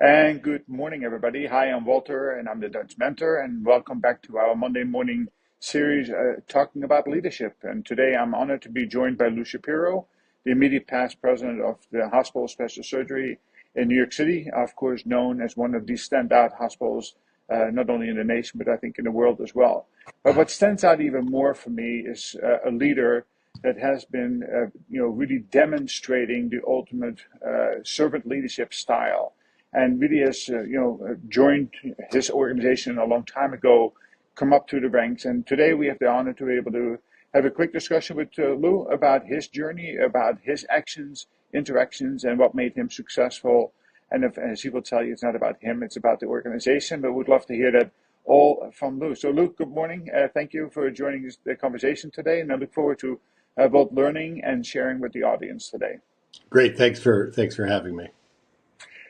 And good morning, everybody. Hi, I'm Walter, and I'm the Dutch mentor, and welcome back to our Monday morning series talking about leadership. And today I'm honored to be joined by Lou Shapiro, the immediate past president of the Hospital of Special Surgery in New York City, of course, known as one of the standout hospitals, not only in the nation, but I think in the world as well. But what stands out even more for me is a leader that has been, really demonstrating the ultimate servant leadership style and really has, joined his organization a long time ago, come up through the ranks. And today we have the honor to be able to have a quick discussion with Lou about his journey, about his actions, interactions, and what made him successful. And if, as he will tell you, it's not about him, it's about the organization, but we'd love to hear that all from Lou. So Lou, good morning. Thank you for joining the conversation today. And I look forward to both learning and sharing with the audience today. Great. Thanks for having me.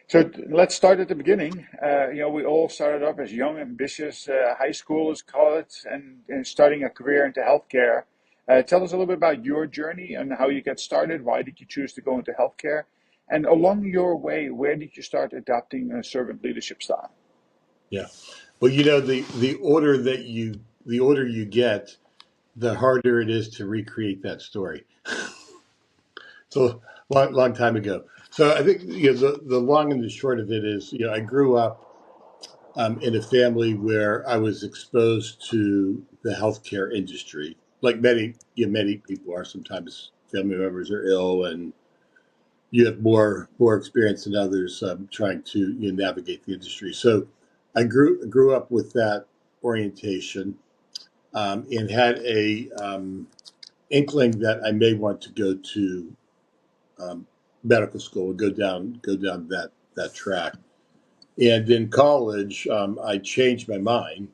So let's start at the beginning. We all started off as young, ambitious high schoolers, college, and starting a career into healthcare. Tell us a little bit about your journey and how you got started. Why did you choose to go into healthcare? And along your way, where did you start adopting a servant leadership style? Yeah. Well, the order you get, the harder it is to recreate that story. So long time ago. So I think the long and the short of it is, I grew up in a family where I was exposed to the healthcare industry, like many people are. Sometimes family members are ill, and you have more experience than others trying to navigate the industry. So I grew up with that orientation and had a inkling that I may want to go to medical school and go down that track. And in college, I changed my mind.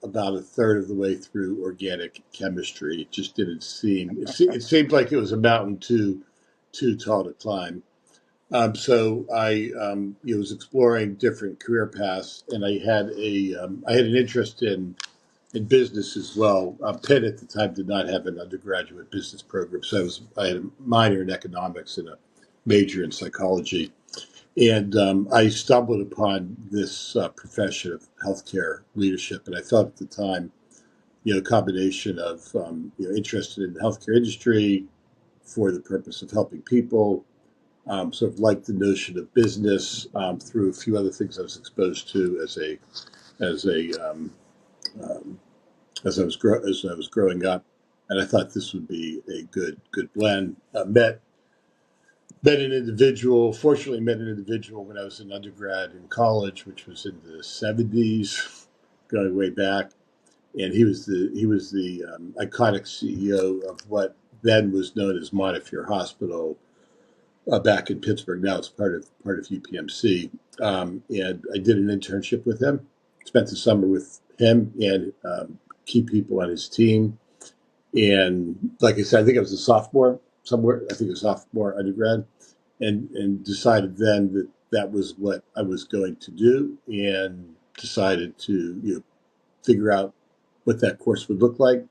About a third of the way through organic chemistry, it just didn't seem. It seemed like it was a mountain too tall to climb. So I was exploring different career paths, and I had an interest in business as well. Penn at the time did not have an undergraduate business program, so I had a minor in economics and a major in psychology. And I stumbled upon this profession of healthcare leadership, and I thought at the time, a combination of interested in the healthcare industry for the purpose of helping people, sort of like the notion of business through a few other things I was exposed to as a um, as I was growing up, and I thought this would be a good blend. Met an individual. Fortunately, met an individual when I was an undergrad in college, which was in the '70s, going way back, and he was the iconic CEO of what then was known as Montefiore Hospital back in Pittsburgh. Now it's part of UPMC. And I did an internship with him. Spent the summer with him and key people on his team. And like I said, I think I was a sophomore somewhere. I think a sophomore undergrad, and decided then that that was what I was going to do, and decided to figure out what that course would look like,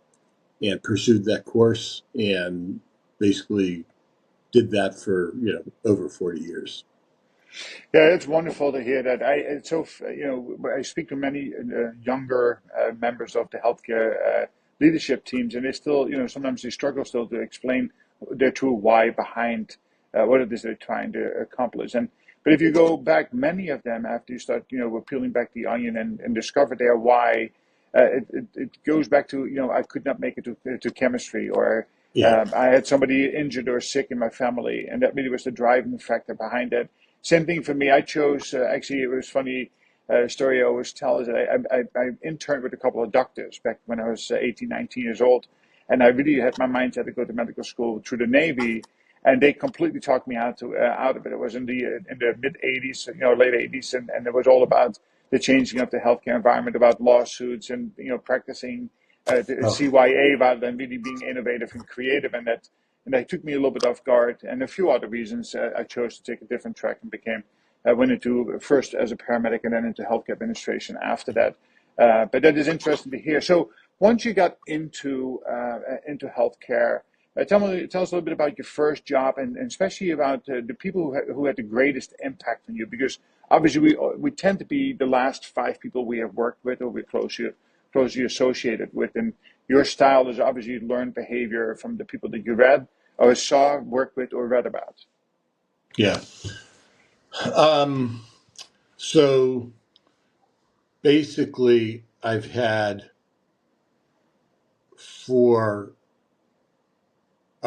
and pursued that course, and basically did that for over 40 years. Yeah, it's wonderful to hear that. I speak to many younger members of the healthcare leadership teams, and they still, sometimes they struggle still to explain their true why behind what it is they're trying to accomplish. But if you go back, many of them, after you start, we're peeling back the onion and discover their why, it goes back to, I could not make it to chemistry, or Yeah. I had somebody injured or sick in my family, and that really was the driving factor behind it. Same thing for me. I chose, actually, it was funny, story I always tell is that I interned with a couple of doctors back when I was 18, 19 years old. And I really had my mindset to go to medical school through the Navy. And they completely talked me out of it. It was in the mid 80s, late 80s. And it was all about the changing of the healthcare environment, about lawsuits and, practicing the Oh, CYA rather than really being innovative and creative. And that took me a little bit off guard, and a few other reasons. I chose to take a different track and went into first as a paramedic and then into healthcare administration after that. But that is interesting to hear. So once you got into healthcare, Tell us a little bit about your first job, and especially about the people who had the greatest impact on you. Because obviously, we tend to be the last five people we have worked with or we're closely associated with. And your style is obviously learned behavior from the people that you read or saw, worked with, or read about. Yeah. So basically, I've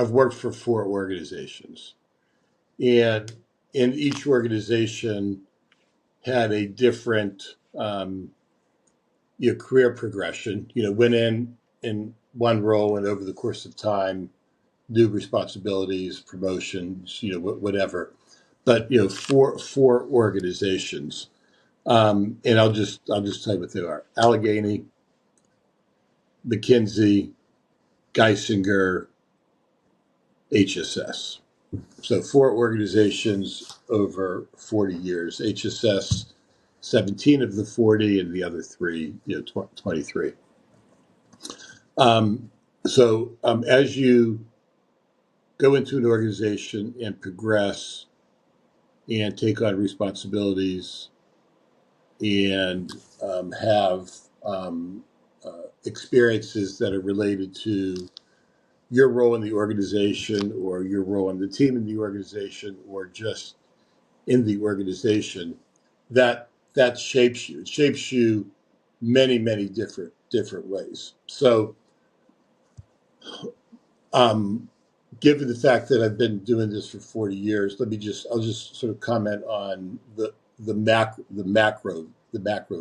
worked for four organizations, and in each organization had a different career progression. Went in one role, and over the course of time, new responsibilities, promotions, whatever. But four organizations, and I'll just tell you what they are: Allegheny, McKenzie, Geisinger, HSS. So four organizations over 40 years. HSS, 17 of the 40, and the other three, 23. As you go into an organization and progress and take on responsibilities and have experiences that are related to your role in the organization or your role in the team in the organization or just in the organization, that shapes you. It shapes you many different ways. So given the fact that I've been doing this for 40 years, I'll just sort of comment on the macro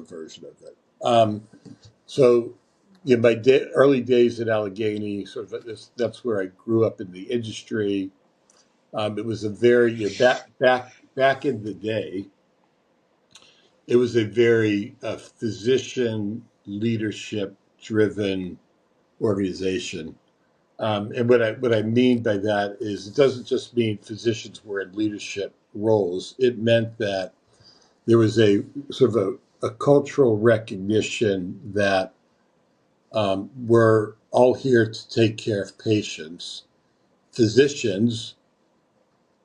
version of it. My early days at Allegheny, that's where I grew up in the industry. It was a very back in the day. It was a very physician leadership driven organization. And what I mean by that is it doesn't just mean physicians were in leadership roles. It meant that there was a sort of a cultural recognition that we're all here to take care of patients. Physicians,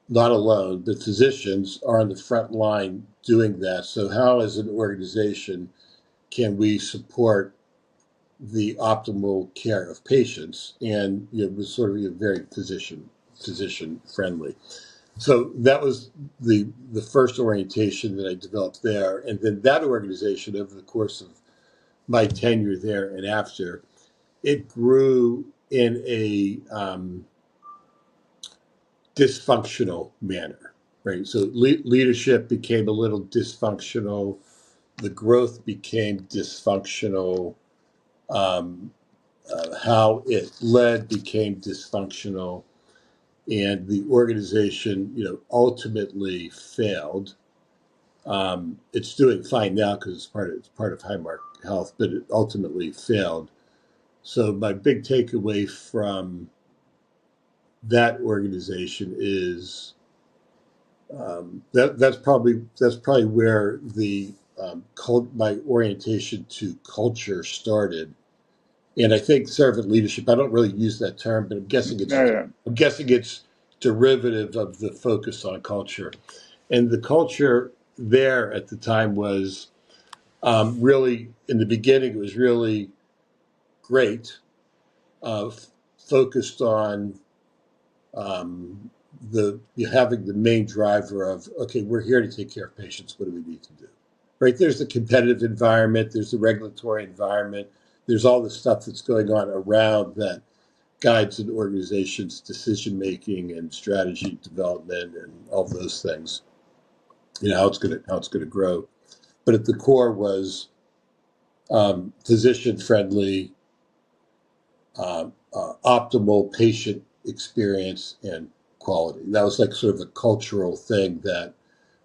not alone, but physicians are on the front line doing that. So how, as an organization, can we support the optimal care of patients? And it was sort of very physician friendly. So that was the first orientation that I developed there, and then that organization, over the course of my tenure there and after, it grew in a dysfunctional manner, right? So leadership became a little dysfunctional. The growth became dysfunctional. How it led became dysfunctional, and the organization, ultimately failed. It's doing fine now because it's part of Highmark Health, but it ultimately failed. So my big takeaway from that organization is that's probably where the my orientation to culture started. And I think servant leadership, I don't really use that term, but Yeah. I'm guessing it's derivative of the focus on culture. And the culture there at the time was really, in the beginning, it was really great, uh, focused on having the main driver of, okay, we're here to take care of patients. What do we need to do? Right? There's the competitive environment. There's the regulatory environment. There's all the stuff that's going on around that guides an organization's decision making and strategy development and all those things. How it's gonna grow. But at the core was physician friendly, optimal patient experience and quality. That was like sort of a cultural thing that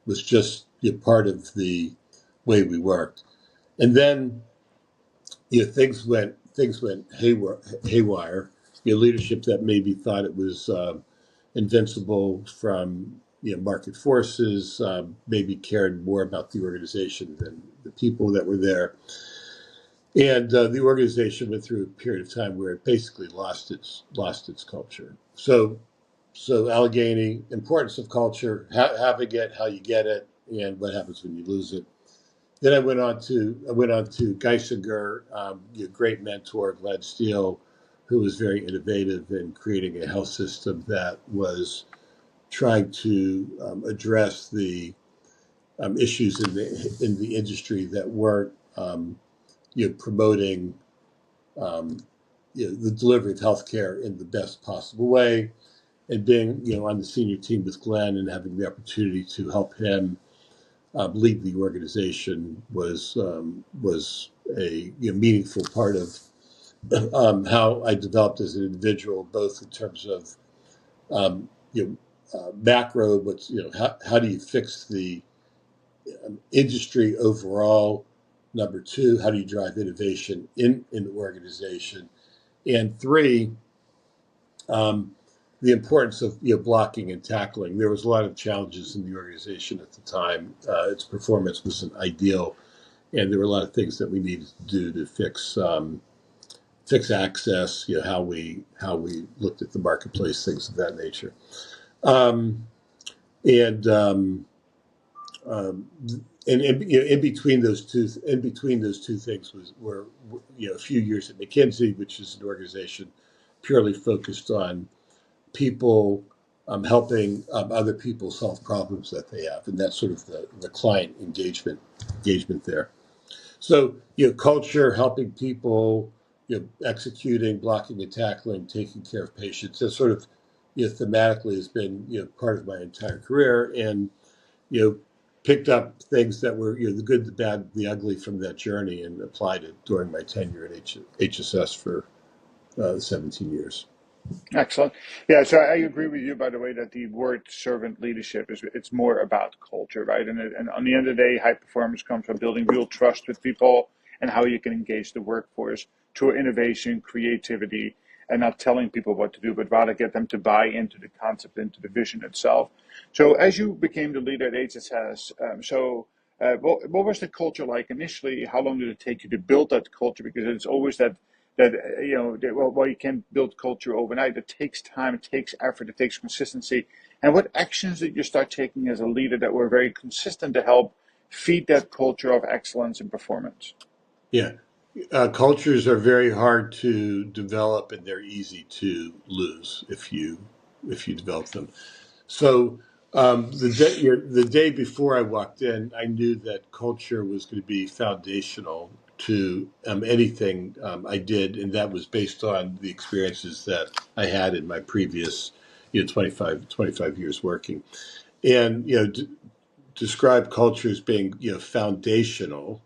was just part of the way we worked. And then things went haywire. Leadership that maybe thought it was invincible from market forces, maybe cared more about the organization than the people that were there. And the organization went through a period of time where it basically lost its culture. So Allegheny, importance of culture, having it, how you get it, and what happens when you lose it. Then I went on to Geisinger, a great mentor, Glenn Steele, who was very innovative in creating a health system that was trying to address the issues in the industry that weren't promoting um, the delivery of healthcare in the best possible way. And being on the senior team with Glenn and having the opportunity to help him lead the organization was a meaningful part of how I developed as an individual, both in terms of um, macro, but how do you fix the industry overall? Number two, how do you drive innovation in the organization? And three, um, the importance of blocking and tackling. There was a lot of challenges in the organization at the time. Its performance wasn't ideal, and there were a lot of things that we needed to do to fix access. How we looked at the marketplace, things of that nature. Um, and um, and in between those two things were a few years at McKenzie, which is an organization purely focused on people helping other people solve problems that they have, and that's sort of the client engagement there. So culture, helping people, executing, blocking and tackling, taking care of patients. That sort of thematically has been part of my entire career, and you know picked up things that were the good, the bad, the ugly from that journey, and applied it during my tenure at HSS for 17 years. Excellent. Yeah, so I agree with you, by the way, that the word servant leadership it's more about culture, right? And on the end of the day, high performance comes from building real trust with people and how you can engage the workforce through innovation, creativity, and not telling people what to do, but rather get them to buy into the concept, into the vision itself. So as you became the leader at HSS, what was the culture like initially? How long did it take you to build that culture? Because it's always that well, you can't build culture overnight. It takes time, it takes effort, it takes consistency. And what actions did you start taking as a leader that were very consistent to help feed that culture of excellence and performance? Yeah. Cultures are very hard to develop, and they're easy to lose if you develop them. So the day before I walked in, I knew that culture was going to be foundational to anything I did, and that was based on the experiences that I had in my previous 25 years working, and describe culture as being foundational.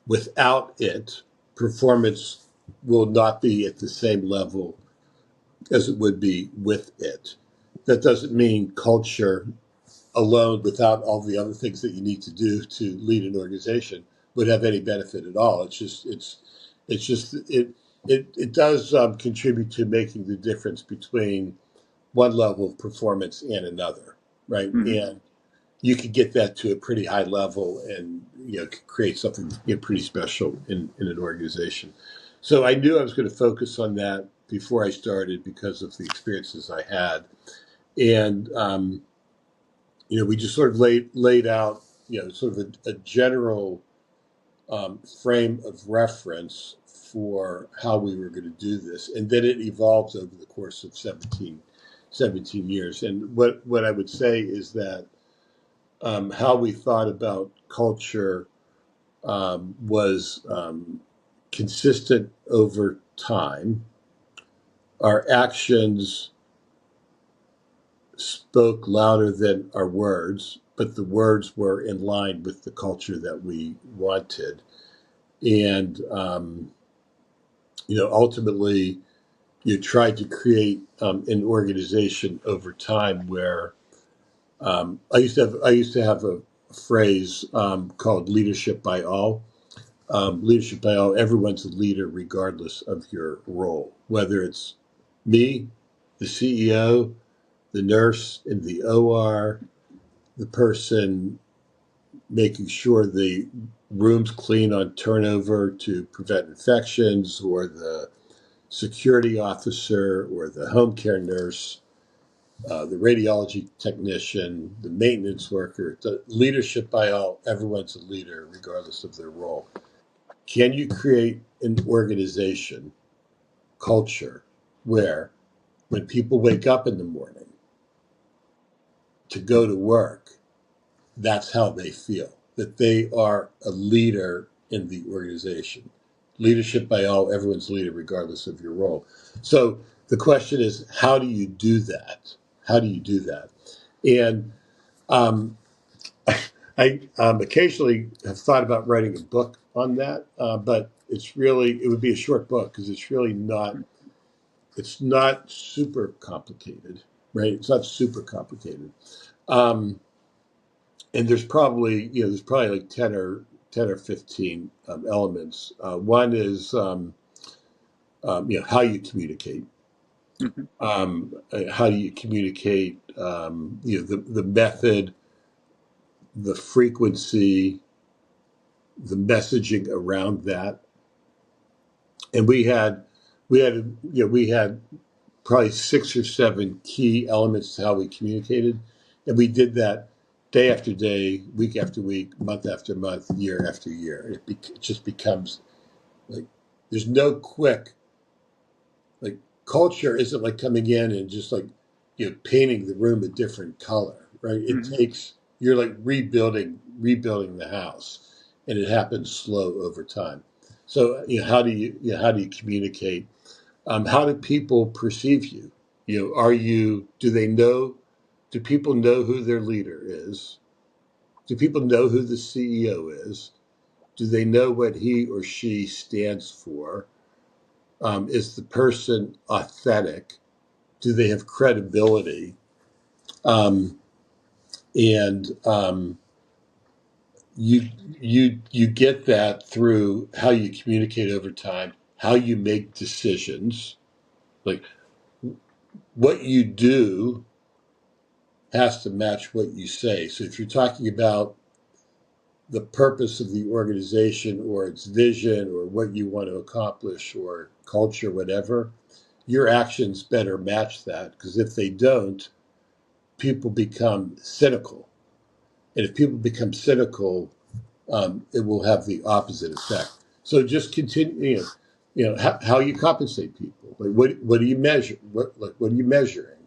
Without it, performance will not be at the same level as it would be with it. That doesn't mean culture alone, without all the other things that you need to do to lead an organization, would have any benefit at all. It does contribute to making the difference between one level of performance and another, right? Mhm. And you could get that to a pretty high level, and create something pretty special in an organization. So I knew I was going to focus on that before I started because of the experiences I had, and we just sort of laid out sort of a general frame of reference for how we were going to do this, and then it evolved over the course of 17 years. And what I would say is that how we thought about culture was consistent over time. Our actions spoke louder than our words, but the words were in line with the culture that we wanted. And, ultimately, you tried to create an organization over time where I used to have a phrase called leadership by all. Leadership by all, everyone's a leader regardless of your role, whether it's me, the CEO, the nurse in the OR, the person making sure the room's clean on turnover to prevent infections, or the security officer, or the home care nurse, the radiology technician, the maintenance worker, the leadership by all. Everyone's a leader, regardless of their role. Can you create an organization culture where when people wake up in the morning to go to work, that's how they feel, that they are a leader in the organization? Leadership by all, everyone's a leader, regardless of your role. So the question is, how do you do that? How do you do that? And um, I occasionally have thought about writing a book on that, but it would be a short book because it's not super complicated, right? It's not super complicated. Um, and there's probably like 10 or 15 elements. One is how you communicate. Mhm. How do you communicate? The method, the frequency, the messaging around that. And we had probably 6 or 7 key elements to how we communicated, and we did that day after day, week after week, month after month, year after year. It just becomes like there's no quick, like, culture isn't like coming in and just like painting the room a different color, right? It Mhm. takes You're like rebuilding the house, and it happens slow over time. So how do you communicate? How do people perceive you? Do people know who their leader is? Do people know who the CEO is? Do they know what he or she stands for? Is the person authentic? Do they have credibility? Um, and you get that through how you communicate over time, how you make decisions, like what you do has to match what you say. So if you're talking about the purpose of the organization, or its vision, or what you want to accomplish, or culture, whatever, your actions better match that, because if they don't, people become cynical. And if people become cynical, it will have the opposite effect. So just continue, how you compensate people. Like what do you measure? What are you measuring?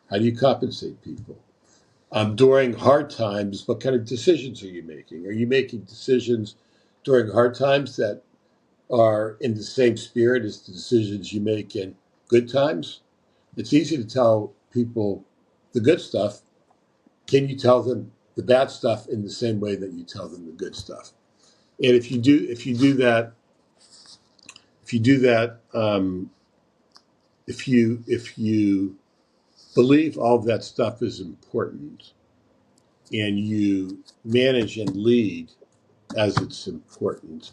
How do you compensate people? During hard times, what kind of decisions are you making? Are you making decisions during hard times that are in the same spirit as the decisions you make in good times? It's easy to tell people the good stuff. Can you tell them the bad stuff in the same way that you tell them the good stuff? And if you believe all of that stuff is important, and you manage and lead as it's important,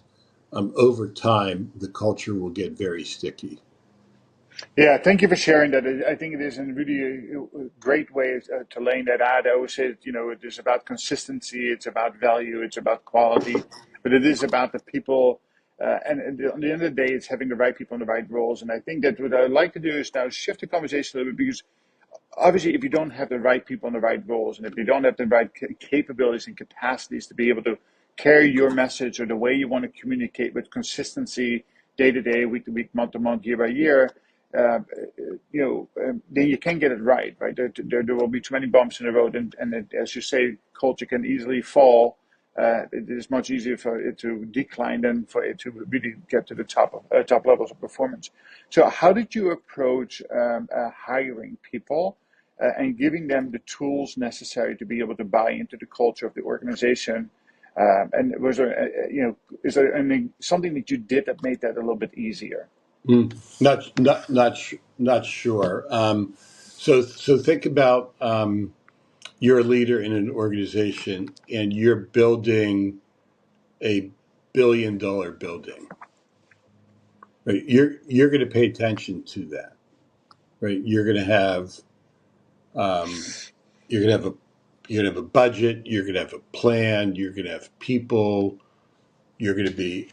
over time, the culture will get very sticky. Yeah, thank you for sharing that. I think it is a really great way to laying that out. I always say, it is about consistency, it's about value, it's about quality, but it is about the people. And on the end of the day, it's having the right people in the right roles. And I think that what I'd like to do is now shift the conversation a little bit, because obviously, if you don't have the right people in the right roles, and if you don't have the right capabilities and capacities to be able to carry your message or the way you want to communicate with consistency, day to day, week to week, month to month, year by year, uh, then you can get it right, right? There will be too many bumps in the road, and as you say, culture can easily fall. It is much easier for it to decline than for it to really get to the top levels of performance. So, how did you approach hiring people and giving them the tools necessary to be able to buy into the culture of the organization? And was there, is there something that you did that made that a little bit easier? Mm, not sure. So think about, you're a leader in an organization, and you're building a $1 billion building. Right? You're going to pay attention to that. Right? You're going to have a you're going to have a budget, you're going to have a plan, you're going to have people, you're going to be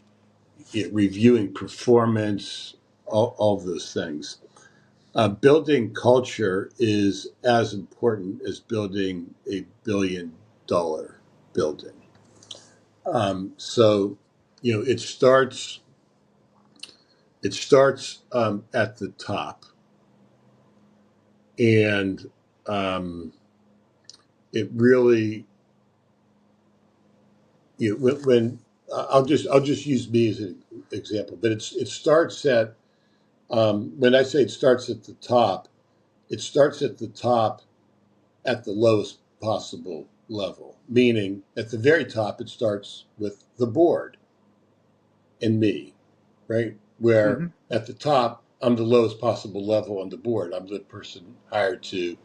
reviewing performance, all of those things. Building culture is as important as building a $1 billion building. So, it starts at the top, and it really, when I'll just use me as an example, but it starts at when I say it starts at the top, it starts at the top at the lowest possible level, meaning at the very top, it starts with the board and me, right? Where Hmm. at the top, I'm the lowest possible level on the board. I'm the person hired to,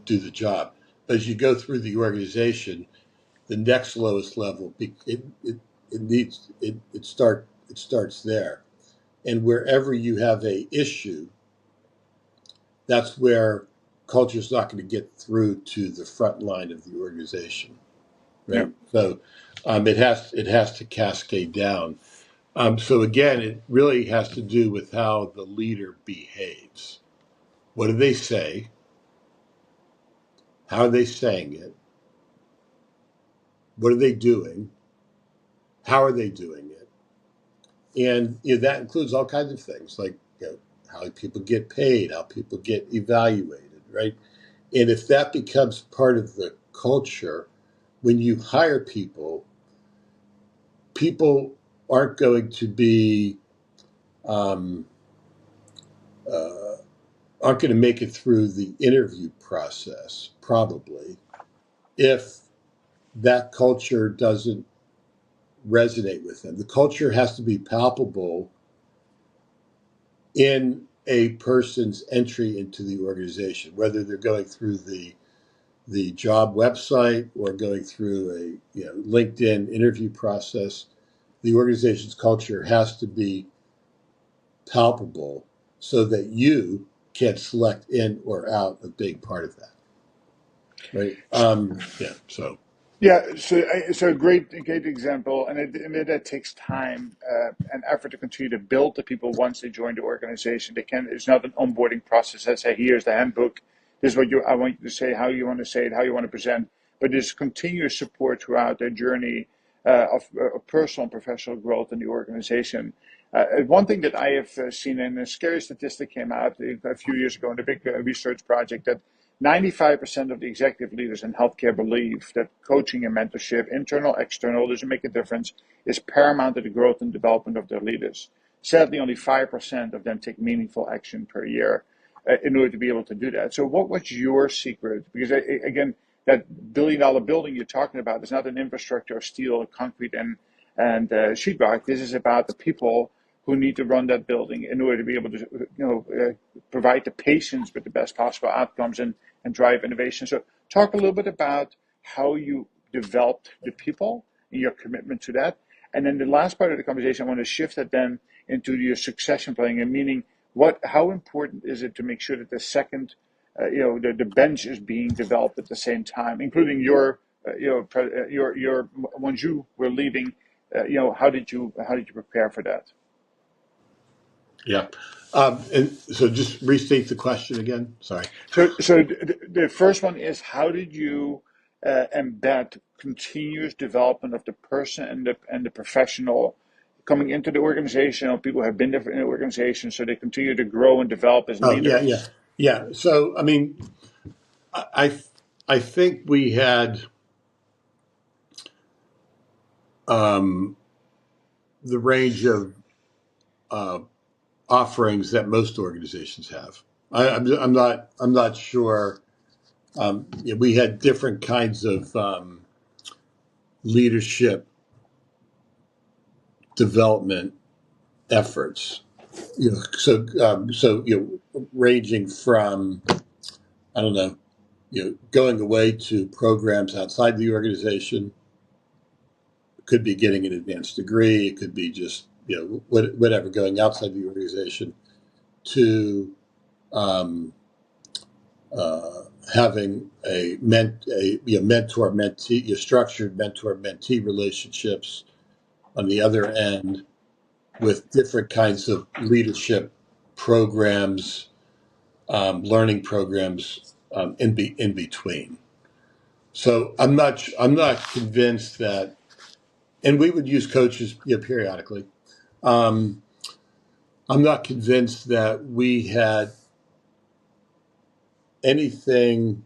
do the job. But as you go through the organization, the next lowest level, it starts there. And wherever you have a issue, that's where culture is not going to get through to the front line of the organization, Yeah. right? So it has to cascade down. So again, it really has to do with how the leader behaves. What do they say? How are they saying it? What are they doing? How are they doing it? And that includes all kinds of things like how people get paid, how people get evaluated, right? And if that becomes part of the culture, when you hire people, people aren't going to be um, uh, aren't going to make it through the interview process probably if that culture doesn't resonate with them. The culture has to be palpable in a person's entry into the organization, whether they're going through the job website or going through a LinkedIn interview process. The organization's culture has to be palpable so that you can select in or out a big part of that, right? Yeah. So Yeah, so a great example, and that takes time and effort to continue to build the people once they join the organization. It's not an onboarding process that say, here's the handbook, this is what I want you to say, how you want to say it, how you want to present, but there's continuous support throughout their journey of personal and professional growth in the organization. One thing that I have seen, and a scary statistic came out a few years ago in a big research project, that 95% of the executive leaders in healthcare believe that coaching and mentorship, internal, external, doesn't make a difference, is paramount to the growth and development of their leaders. Sadly, only 5% of them take meaningful action per year in order to be able to do that. So, what was your secret? Because, again, that $1 billion building you're talking about is not an infrastructure of steel, concrete, and sheetrock. This is about the people who need to run that building in order to be able to, provide the patients with the best possible outcomes and drive innovation. So, talk a little bit about how you developed the people and your commitment to that. And then the last part of the conversation, I want to shift that then into your succession planning, and meaning how important is it to make sure that the second, the bench is being developed at the same time, including your once you were leaving, how did you prepare for that? yeah. And so just restate the question again. Sorry. So the first one is, how did you embed continuous development of the person and the professional coming into the organization, or people who have been there in the organization, so they continue to grow and develop as Oh, yeah, yeah, leaders? yeah. So I mean, I I think we had um, the range of uh, offerings that most organizations have. I'm not sure. We had different kinds of leadership development efforts. Ranging from, I don't know, going away to programs outside the organization. It could be getting an advanced degree. It could be just whatever, going outside the organization to um, having a mentor mentee, structured mentor mentee relationships on the other end with different kinds of leadership programs, learning programs in between. So I'm not convinced that, and we would use coaches periodically. Um, I'm not convinced that we had anything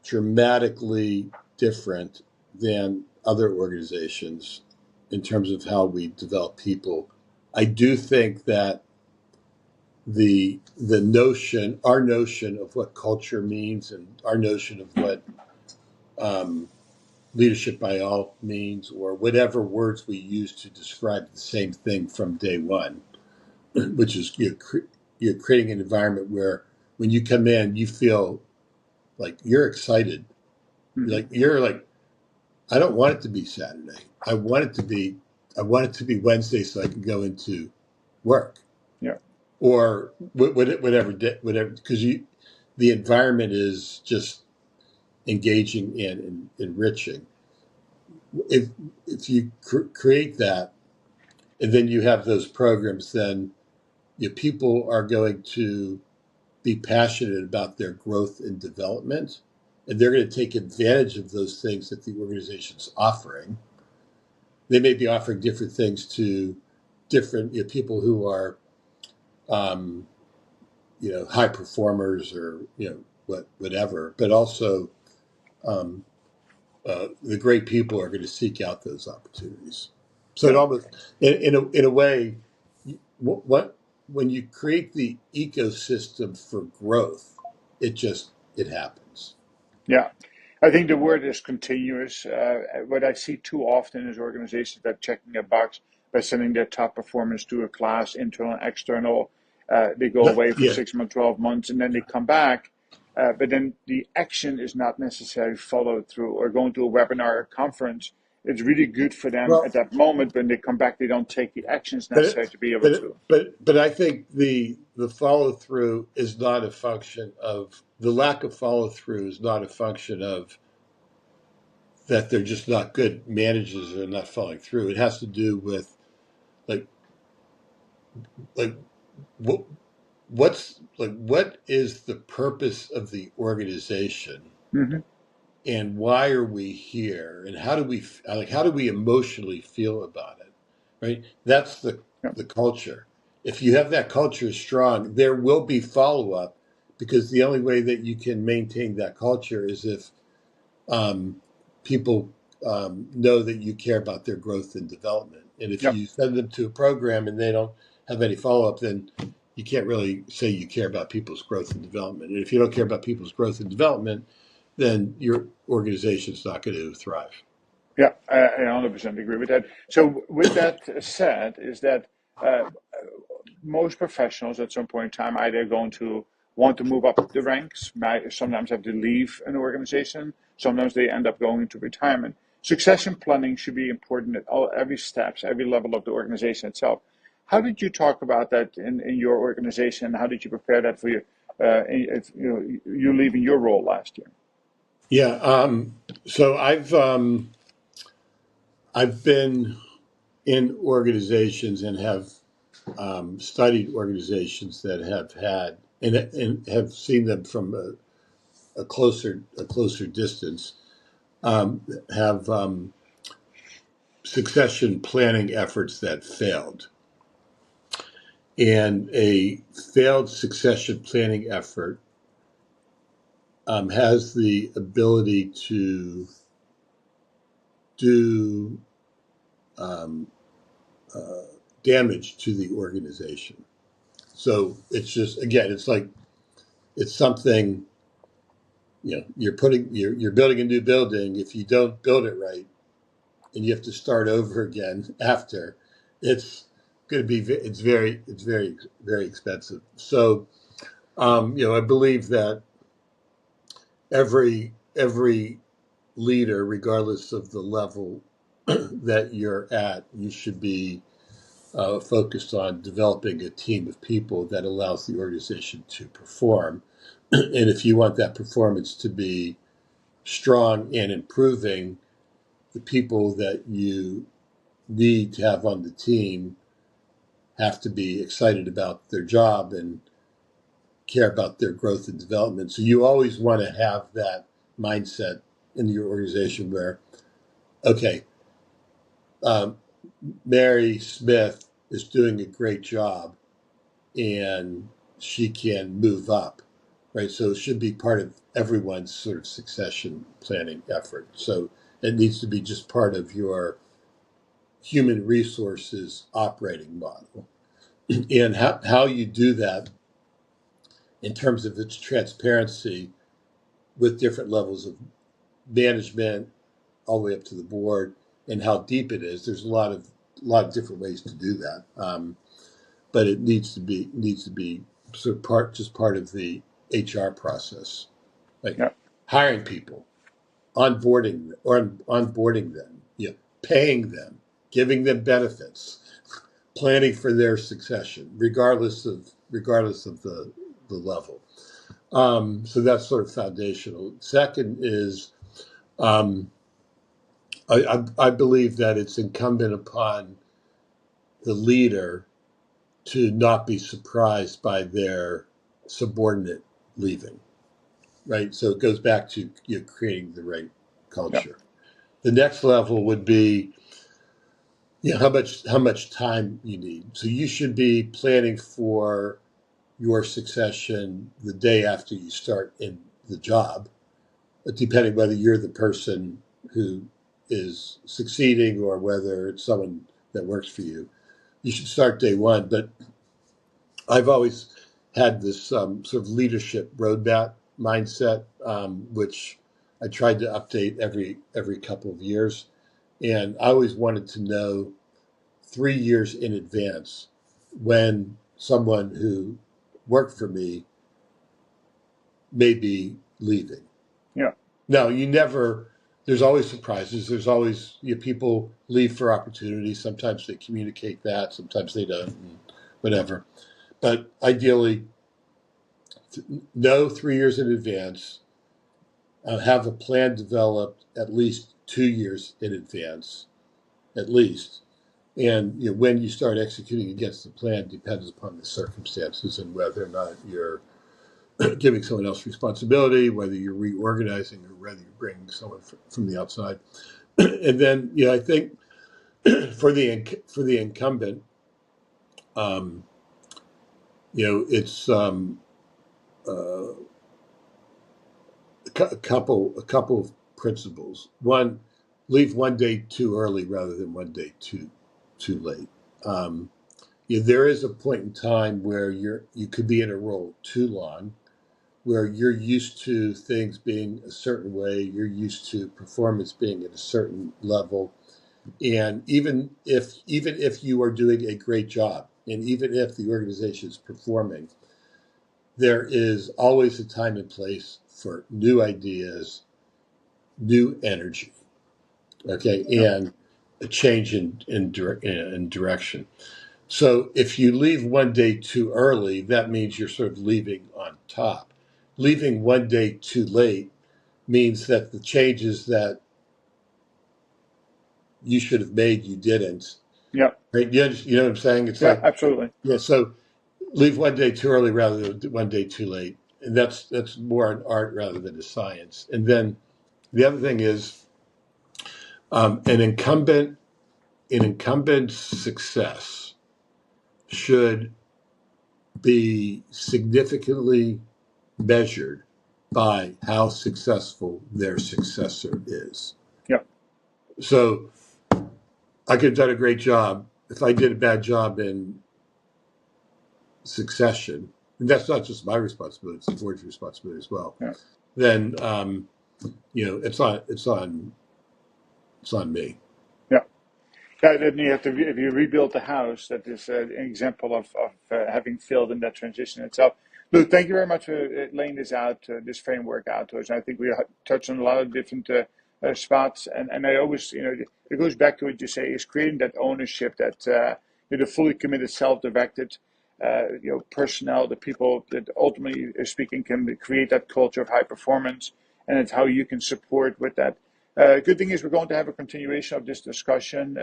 dramatically different than other organizations in terms of how we develop people. I do think that our notion of what culture means, and our notion of what um, leadership by all means, or whatever words we use to describe the same thing from day one, which is you're creating an environment where when you come in, you feel like you're excited. Hmm. You're like, I don't want it to be Saturday. I want it to be Wednesday so I can go into work Yeah. or whatever, because the environment is just engaging and enriching. If you create that, and then you have those programs, then people are going to be passionate about their growth and development, and they're going to take advantage of those things that the organization's offering. They may be offering different things to different people who are um, high performers or whatever, but also um, the great people are going to seek out those opportunities. So it Yeah. almost, in a way, what when you create the ecosystem for growth, it happens. Yeah. I think the word is continuous. What I see too often is organizations that checking a box by sending their top performers to a class, internal and external. They go away for Yeah, 6 months, 12 months, and then they come back. But then the action is not necessarily followed through, or going to a webinar or conference. It's really good for them well, at that moment. When they come back, they don't take the actions but necessary to be able but to. but I think the follow through is not a function of the lack of follow through is not a function of that they're just not good managers or not following through. It has to do with like like what what is the purpose of the organization Hmm. and why are we here and how do we emotionally feel about it, right? That's Yeah. the culture. If you have that culture strong, there will be follow up, because the only way that you can maintain that culture is if um, people know that you care about their growth and development. And if Yep. you send them to a program and they don't have any follow up, then you can't really say you care about people's growth and development. And if you don't care about people's growth and development, then your organization's not going to thrive. Yeah, I 100% agree with that. So, with that said, is that uh, most professionals at some point in time either going to want to move up the ranks, might sometimes have to leave an organization, sometimes they end up going into retirement. Succession planning should be important at every steps, every level of the organization itself. How did you talk about that in your organization? How did you prepare that for you leaving your role last year? Yeah. So I've been in organizations and have studied organizations that have had and have seen them from a closer distance, have succession planning efforts that failed. And a failed succession planning effort has the ability to do um, uh, damage to the organization. So it's just, again, it's something, you're building a new building. If you don't build it right, and you have to start over again after, it's going to be it's very very expensive. So I believe that every leader, regardless of the level that you're at, you should be focused on developing a team of people that allows the organization to perform. And if you want that performance to be strong and improving, the people that you need to have on the team have to be excited about their job and care about their growth and development. So you always want to have that mindset in your organization where, okay, um, Mary Smith is doing a great job and she can move up, right? So it should be part of everyone's sort of succession planning effort. So it needs to be just part of your human resources operating model. And how you do that in terms of its transparency with different levels of management all the way up to the board and how deep it is. There's a lot of different ways to do that. But it needs to be sort of part of the HR process, like Yeah. hiring people, onboarding them, paying them, giving them benefits, planning for their succession, regardless of the level. So that's sort of foundational. Second is um, I believe that it's incumbent upon the leader to not be surprised by their subordinate leaving, right? So it goes back to creating the right Yeah. culture. The next level would be how much time you need. So you should be planning for your succession the day after you start in the job, depending whether you're the person who is succeeding or whether it's someone that works for you. You should start day one, but I've always had this sort of leadership roadmap mindset, which I tried to update every couple of years, and I always wanted to know 3 years in advance when someone who worked for me may be leaving. Yeah. Now, you never. There's always surprises. There's always people leave for opportunities. Sometimes they communicate that. Sometimes they don't. And whatever. But ideally, know 3 years in advance, have a plan developed at least 2 years in advance, at least. And when you start executing against the plan depends upon the circumstances and whether or not you're giving someone else responsibility, whether you're reorganizing or whether you're bringing someone from the outside. And then, I think for the incumbent, um, it's uh, a couple of principles. One, leave one day too early rather than one day too late. Um, there is a point in time where you could be in a role too long, where you're used to things being a certain way, you're used to performance being at a certain level, and even if you are doing a great job, and even if the organization is performing, there is always a time and place for new ideas, new energy, okay, Yeah. and a change in direction. So if you leave one day too early, that means you're sort of leaving on top. Leaving one day too late means that the changes that you should have made, you didn't. Yeah. Right? You know what I'm saying? It's Yeah. like, Absolutely. yeah, so leave one day too early rather than one day too late. And that's more an art rather than a science. And then the other thing is an incumbent success should be significantly measured by how successful their successor is. Yeah. So I could have done a great job. If I did a bad job in succession, and that's not just my responsibility, it's the board's responsibility as well, Yeah. then it's on me. Yeah. Yeah, then you have to, if you rebuild the house, that is an example of having failed in that transition itself. Luke, thank you very much for laying this out, this framework out to us. I think we touched on a lot of different spots, and I always, it goes back to what you say is creating that ownership, that the fully committed, self-directed. personnel, the people that ultimately speaking can create that culture of high performance, and it's how you can support with that. Good thing is we're going to have a continuation of this discussion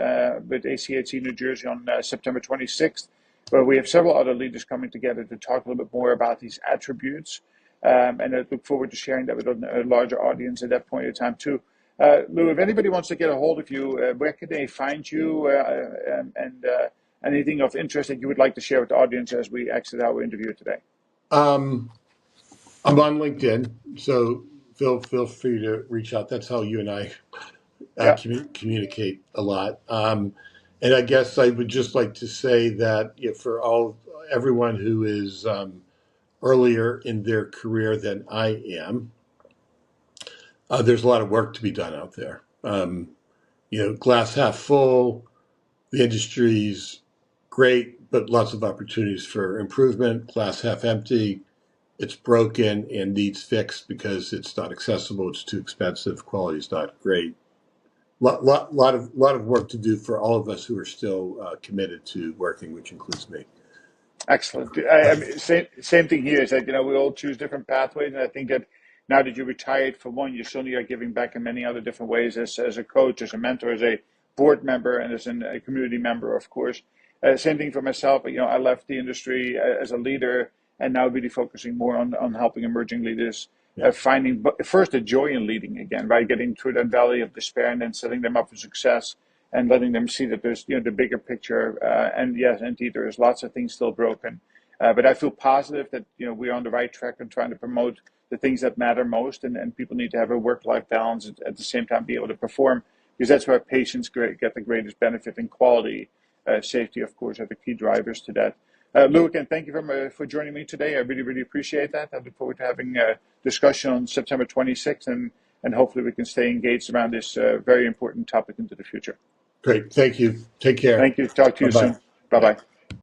with ACHC New Jersey on September 26th, where we have several other leaders coming together to talk a little bit more about these attributes. And I look forward to sharing that with a larger audience at that point in time too. Lou, if anybody wants to get a hold of you, where can they find you, and anything of interest that you would like to share with the audience as we exit our interview today? I'm on LinkedIn, so feel free to reach out. That's how you and I Yeah, communicate a lot. And I guess I would just like to say that for everyone who is earlier in their career than I am, there's a lot of work to be done out there. Glass half full, the industry's great, but lots of opportunities for improvement. Glass half empty, it's broken and needs fixed because it's not accessible, it's too expensive, quality's not great. Lot of work to do for all of us who are still committed to working, which includes me. excellent. I mean, same thing here is that we all choose different pathways, and I think that now that you retired, for one, you certainly are giving back in many other different ways as a coach, as a mentor, as a board member, and as a community member, of course. Same thing for myself. I left the industry as a leader, and now really focusing more on helping emerging leaders Yeah. finding first the joy in leading again, by getting through that valley of despair and then setting them up for success and letting them see that there's the bigger picture. And yes, indeed, there's lots of things still broken, but I feel positive that we're on the right track and trying to promote the things that matter most, and people need to have a work-life balance and at the same time be able to perform, because that's where patients get the greatest benefit, and quality, safety, of course, are the key drivers to that. Lou, again, thank you for joining me today. I really, really appreciate that. I look forward to having a discussion on September 26th, and hopefully we can stay engaged around this very important topic into the future. Great. Thank you. Take care. Thank you. Talk to you Bye-bye. soon. Bye-bye.